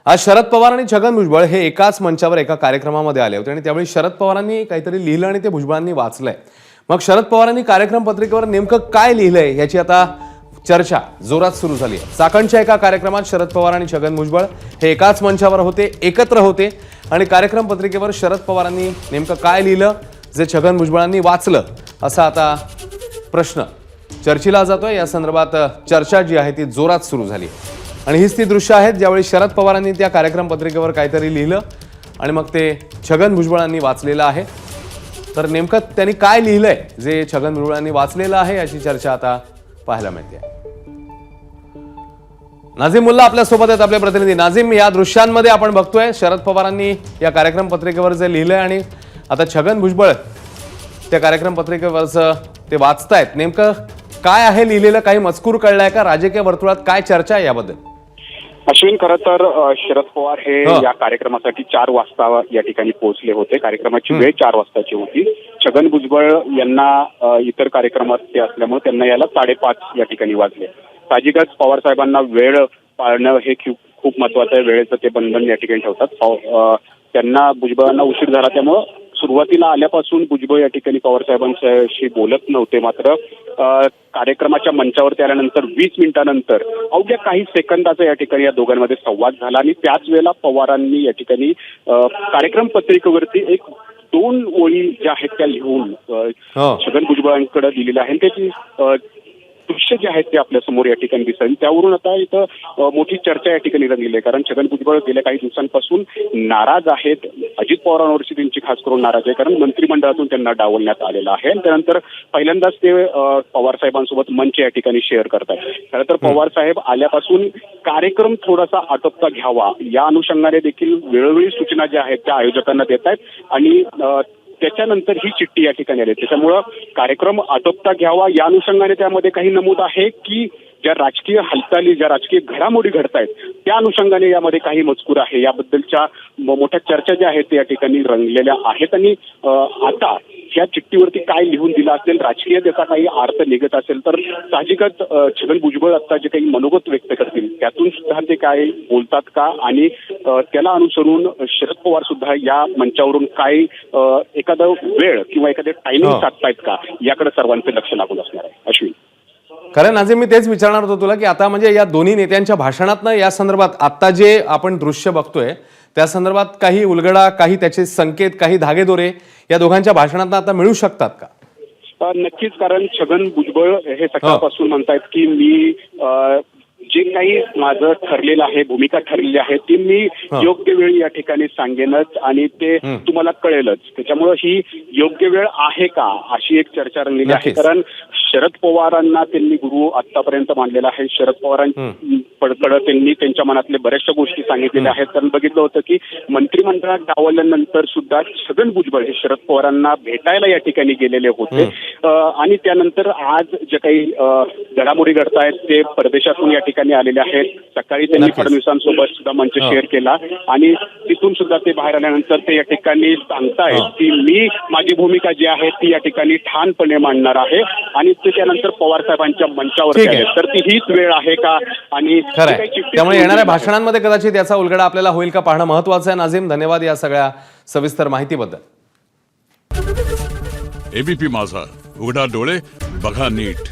आज शरद पवार आणि छगन भुजबळ हे एकाच मंचावर एका कार्यक्रमामध्ये आले होते आणि त्यावेळी शरद पवारांनी काहीतरी लिहिलं आणि ते भुजबळांनी वाचलंय। मग शरद पवारांनी कार्यक्रम पत्रिकेवर नेमकं काय लिहिलंय याची आता चर्चा जोरात सुरू झाली आहे। चाकणच्या एका कार्यक्रमात शरद पवार आणि छगन भुजबळ हे एकाच मंचावर होते, एकत्र होते आणि कार्यक्रम पत्रिकेवर शरद पवारांनी नेमकं काय लिहिलं जे छगन भुजबळांनी वाचलं असा आता प्रश्न चर्चेला जातोय। या संदर्भात चर्चा जी आहे ती जोरात सुरू झाली आणि हीच ती दृश्य आहेत ज्यावेळी शरद पवारांनी त्या कार्यक्रम पत्रिकेवर काहीतरी लिहिलं आणि मग ते छगन भुजबळांनी वाचलेलं आहे। तर नेमकं त्यांनी काय लिहिलंय जे छगन भुजबळांनी वाचलेलं आहे याची चर्चा आता पाहायला मिळते। नाझीम मुल्ला आपल्या सोबत आहेत, आपले प्रतिनिधी। नाझीम, या दृश्यांमध्ये आपण बघतोय शरद पवारांनी या कार्यक्रम पत्रिकेवर जे लिहिलंय आणि आता छगन भुजबळ त्या कार्यक्रम पत्रिकेवरचं ते वाचतायत, नेमकं काय आहे लिहिलेलं? काही मजकूर कळलाय का? राजकीय वर्तुळात काय चर्चा आहे याबद्दल? अश्विन, खरं तर शरद पवार हे या कार्यक्रमासाठी 4 वाजता या ठिकाणी पोहोचले होते। कार्यक्रमाची वेळ 4 वाजताची होती। छगन भुजबळ यांना इतर कार्यक्रमात ते असल्यामुळे त्यांना यायला 5:30 या ठिकाणी वाजले। साहजिकच पवार साहेबांना वेळ पाळणं हे खूप महत्वाचं आहे। वेळेचं ते बंधन या ठिकाणी ठेवतात। त्यांना भुजबळांना उशीर झाला त्यामुळे सुरुवातीला आल्यापासून भुजबळ या ठिकाणी पवार साहेबांशी बोलत नव्हते। मात्र कार्यक्रमाच्या मंचावरती आल्यानंतर 20 मिनिटांनंतर अवघ्या काही सेकंदाचा या ठिकाणी या दोघांमध्ये संवाद झाला आणि त्याच वेळेला पवारांनी या ठिकाणी कार्यक्रम पत्रिकेवरती 2 ओळी ज्या आहेत त्या लिहून छगन भुजबळांकडे दिलेल्या आहेत। त्याची दृश्य जे आहेत ते आपल्या समोर या ठिकाणी दिसेल। त्यावरून आता इथं मोठी चर्चा या ठिकाणी रंगलेली आहे, कारण छगन भुजबळ गेल्या काही दिवसांपासून नाराज आहेत। अजित पवारांवरची त्यांची खास करून नाराज आहे, कारण मंत्रिमंडळातून त्यांना डावलण्यात आलेलं आहे आणि त्यानंतर पहिल्यांदाच ते पवार साहेबांसोबत मंच या ठिकाणी शेअर करतात। खरं तर पवार साहेब आल्यापासून कार्यक्रम थोडासा आटोपता घ्यावा या अनुषंगाने देखील वेळोवेळी सूचना ज्या आहेत त्या आयोजकांना देत आहेत आणि त्याच्यानंतर ही चिठ्ठी या ठिकाणी आली। त्याच्यामुळं कार्यक्रम आटोपता घ्यावा या अनुषंगाने त्यामध्ये काही नमूद आहे की ज्या राजकीय हालचाली, ज्या राजकीय घडामोडी घडतायत त्या अनुषंगाने यामध्ये काही मजकूर आहे। याबद्दलच्या मोठ्या चर्चा ज्या आहेत त्या ठिकाणी रंगलेल्या आहेत आणि आता या चिठ्ठीवरती काय लिहून दिलं असेल, राजकीय त्याचा काही अर्थ निघत असेल तर साहजिकच छगन भुजबळ आता जे काही मनोगत व्यक्त करतील त्यातून सुद्धा ते काय बोलतात का आणि त्याला अनुसरून शरद पवार सुद्धा या मंचावरून काय एखादा वेळ किंवा एखादे टायमिंग साधतायत का याकडे सर्वांचे लक्ष लागून असणार आहे। अश्विन, खरं नाझीम, मी तेच विचारणार होतो तुला की आता म्हणजे या दोन्ही नेत्यांच्या भाषणातनं या संदर्भात आता जे आपण दृश्य बघतोय त्या संदर्भात काही उलगडा, काही त्याचे संकेत, काही धागेदोरे या दोघांच्या भाषणातनं आता मिळू शकतात का? नक्कीच, कारण छगन भुजबळ हे सकाळपासून म्हणतायत की मी जे काही माझं ठरलेलं आहे, भूमिका ठरलेली आहे ती मी योग्य वेळी या ठिकाणी सांगेनच आणि ते तुम्हाला कळेलच। त्याच्यामुळे ही योग्य वेळ आहे का अशी एक चर्चा रंगलेली आहे, कारण शरद पवारांना त्यांनी गुरु आतापर्यंत मानलेला आहे। शरद पवारांकडे त्यांनी त्यांच्या मनातले बऱ्याचशा गोष्टी सांगितलेल्या आहेत। कारण बघितलं होतं की मंत्रिमंडळात डावलल्यानंतर सुद्धा छगन भुजबळ हे शरद पवारांना भेटायला या ठिकाणी गेलेले होते आणि त्यानंतर आज जे काही घडामोडी घडतायत ते परदेशातून या ठिकाणी आलेले आहेत। सकाळी त्यांनी फडणवीसांसोबत सुद्धा मंच शेअर केला आणि तिथून सुद्धा ते बाहेर आल्यानंतर ते या ठिकाणी सांगतायत की मी माझी भूमिका जी आहे ती या ठिकाणी ठामपणे मांडणार आहे आणि ते त्यानंतर पवार साहेबांच्या मंचावर आले। तर ती हीच वेळ आहे का? आणि त्यामुळे येणाऱ्या भाषणांमध्ये कदाचित याचा उलगडा आपल्याला होईल का पाहणं महत्वाचं आहे। नाझीम, धन्यवाद या सगळ्या सविस्तर माहितीबद्दल। एबीपी माझा, उघडा डोळे बघा नीट।